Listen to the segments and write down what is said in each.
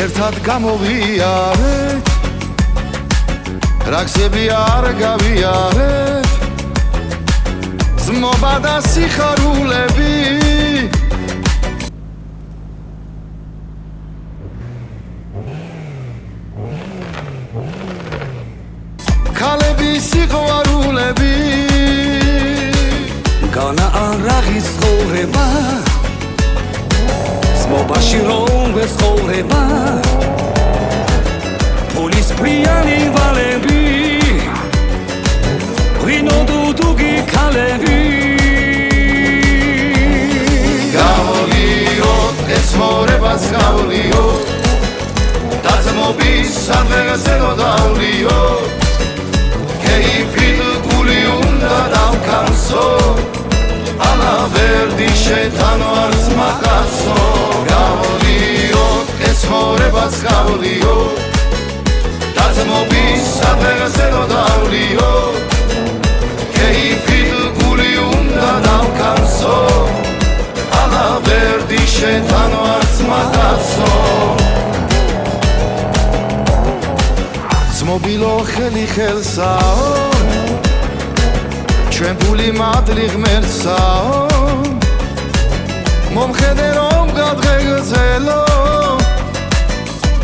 ერთად გამოვიარეთ რა გზები არ გავიარეთ ძმობა და სიხარულები ქალების სიყვარულები განა არაღის ცხოვრება ძმობაში რომ ვეცხოვრება ფულის პრიანი ვალები ღვინო დუდუგი ქალები გავლიოთ ეს ცხოვრებას გავლიოთ დაძმობის სადღეგზე დავლიოთ კეიფით გული უნდა დავკანსო ალავერდი შეთანო არც მაკაცო გავლიოთ ეს ცხოვრებას გავლიოთ დაძმობის სადღეგზე დავლიოთ კეიფით გული უნდა დავკანსო ალავერდი შეთანო არც მაკაცო ძმობილო ხელი ხელსაო ჩვენ ფული მადლი ღმერთსაო მომხედე რომ გადღეგრძელო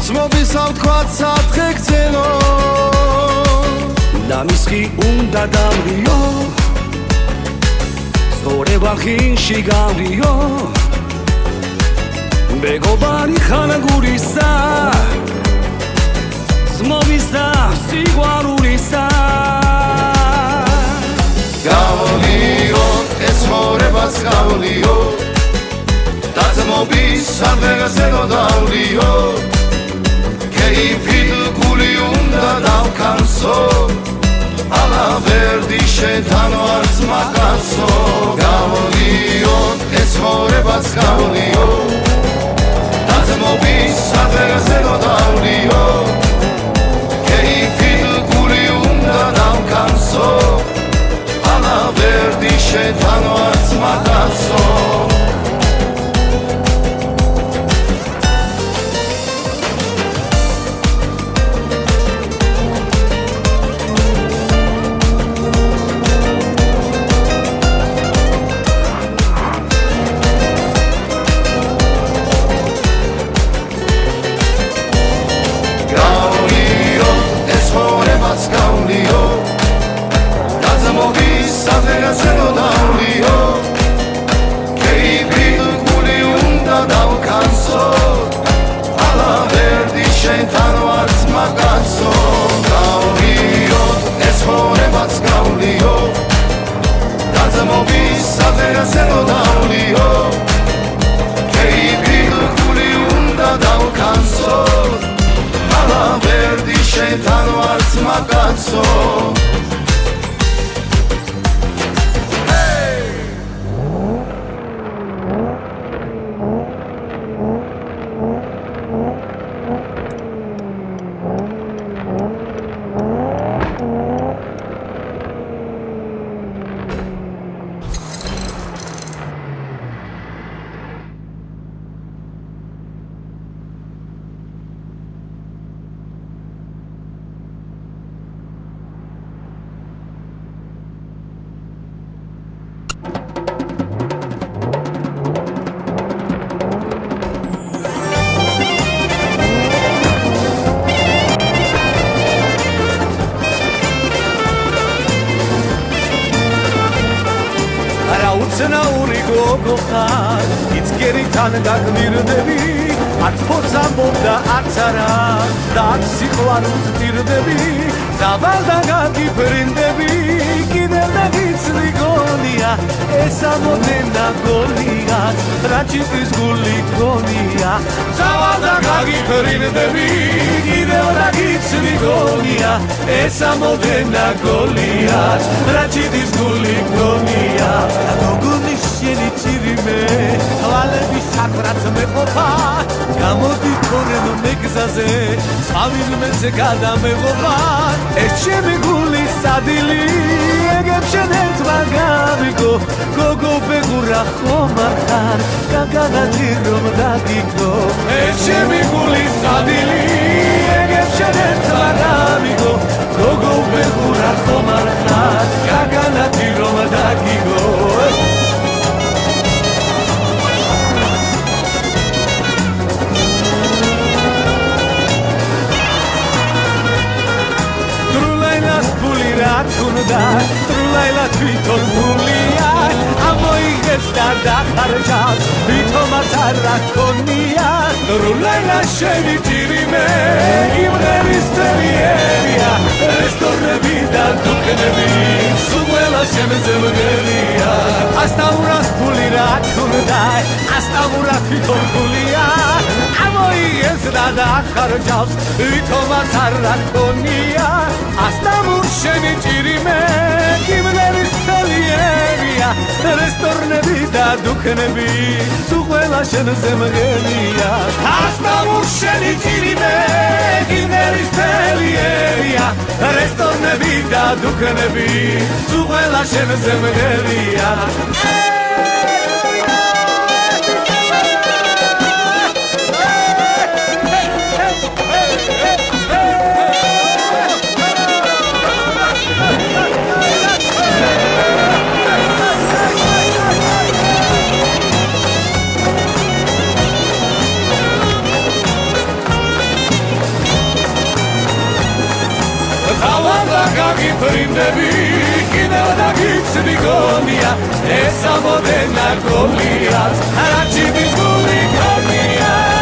ძმობისავ თქვათ სათხე გცელო და მისხი უნდა დამრიო ცხოვრება ხინში გამრიო მეგობარი ხანაგურისა ძმობისა სიყვარულისა გავლიოთ ეს ცხოვრებას გავლიოთ დაძმობის სადღეგზე დავლიოთ კეიფით გული უნდა დავკანსო ალავერდი შეთანო არც მაკაცო გავლიოთ ეს ცხოვრებას გავლიოთ დაძმობის სადღეგზე დავლიოთ კეიფით გული უნდა დავკანსო ალავერდი შეთანო არც მაკაცო თან გაგმირდები არც ფორს ამბობდა არც არა და არც სიყვარულს ტირდები ძაბალ და გაგიფრინდები კიდევ და გიცრი გონია ეს ამოდენა გონია რაჭის გული გონია ძაბალ და გაგიფრინდები კიდევ და გიცრი გონია ეს ამოდენა გონია რაჭის გული გონია გოგონის შენი ჭირიმე თვალები საკვრაც მეყოფა გამოდი თორემ მეგზაზე წავიდმეზე გადამეღობა ეს ჩემი გულის სადილი ეგებშენეთ მაგავიგო გოგო ბეგურა ხომახარ გაგანათი რომ დაგიგო ეშემი გული სადილი ეგებშენეთ მაგავიგო გოგო ბეგურა ხომახარ გაგანათი რომ დაგიგო Rakunda, trulaila tviton pulia, amoigets da kharjat, vitomatar rakonia, trulaila sheni tirime, imreristeria, restornevi da duknevi, sugwela shemzemgelia, astamuras puli rakunda, astamuras tviton pulia, amoigets da kharjat, vitomatar rakonia, astamur sheni ჭირიმე კიბნერის ცელიერია რესტორნები და დუქნები თუ ყველა შენზე მგელია ასტამურ შენი ჭირიმე კიბნერის ცელიერია რესტორნები და დუქნები თუ ყველა შენზე მგელია Prindemi, kineva da gipsi gonia, esa modena golia, araci bizguli gonia.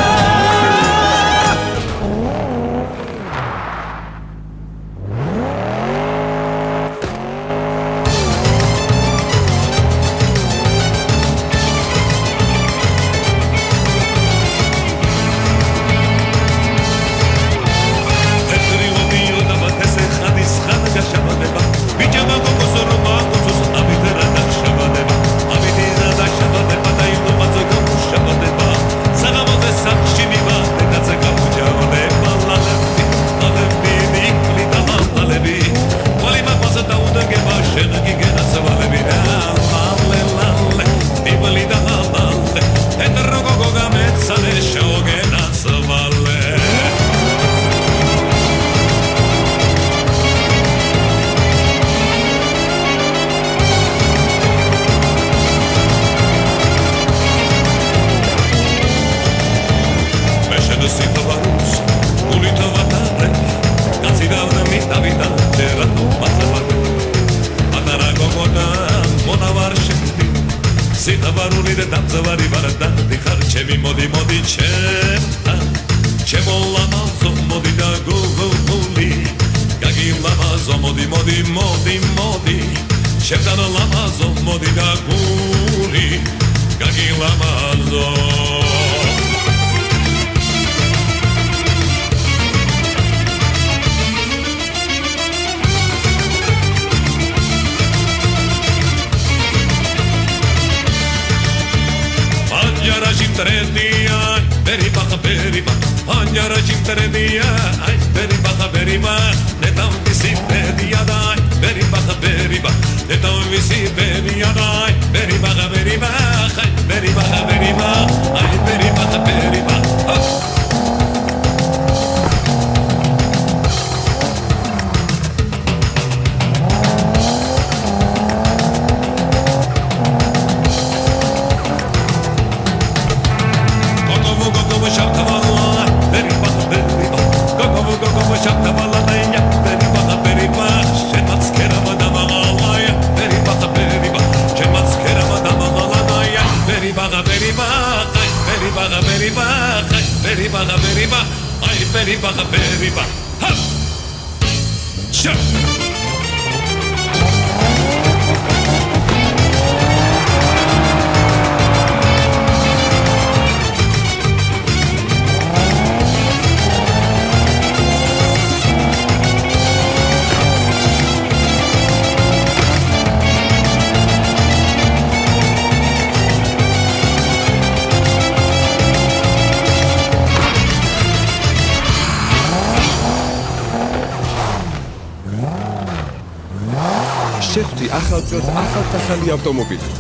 ახალ წელს ახალთახალი ავტომობილით,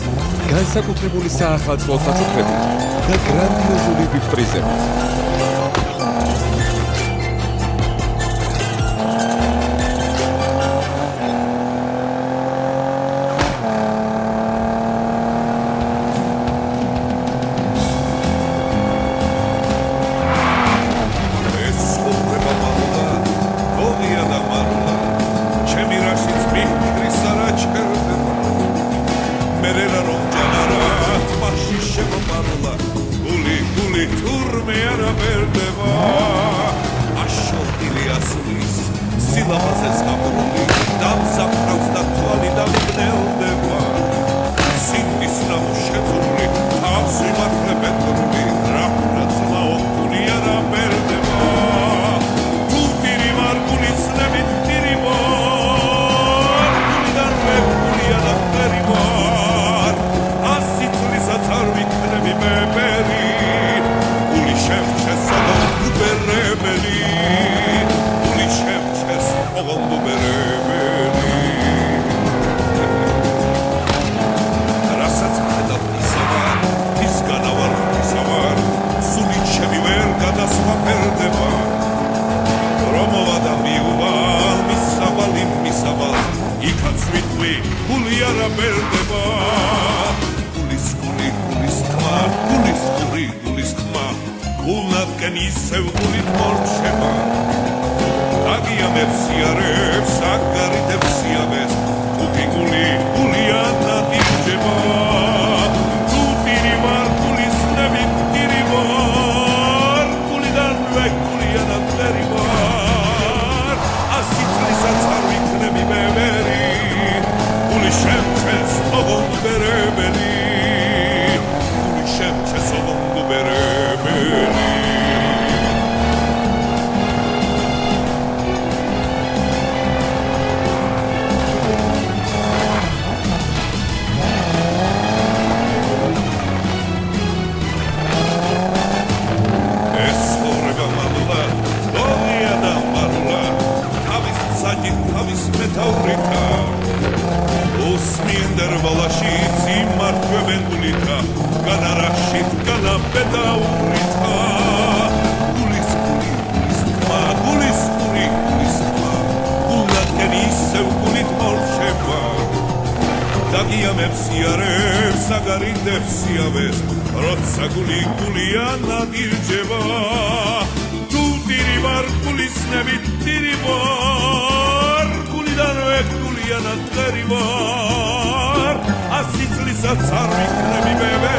განსაკუთრებული საახალწლო საჩუქრებით და გრანდიოზული ვიპ-პრიზებით. ასიცლისაც არ ვიქნები ბებე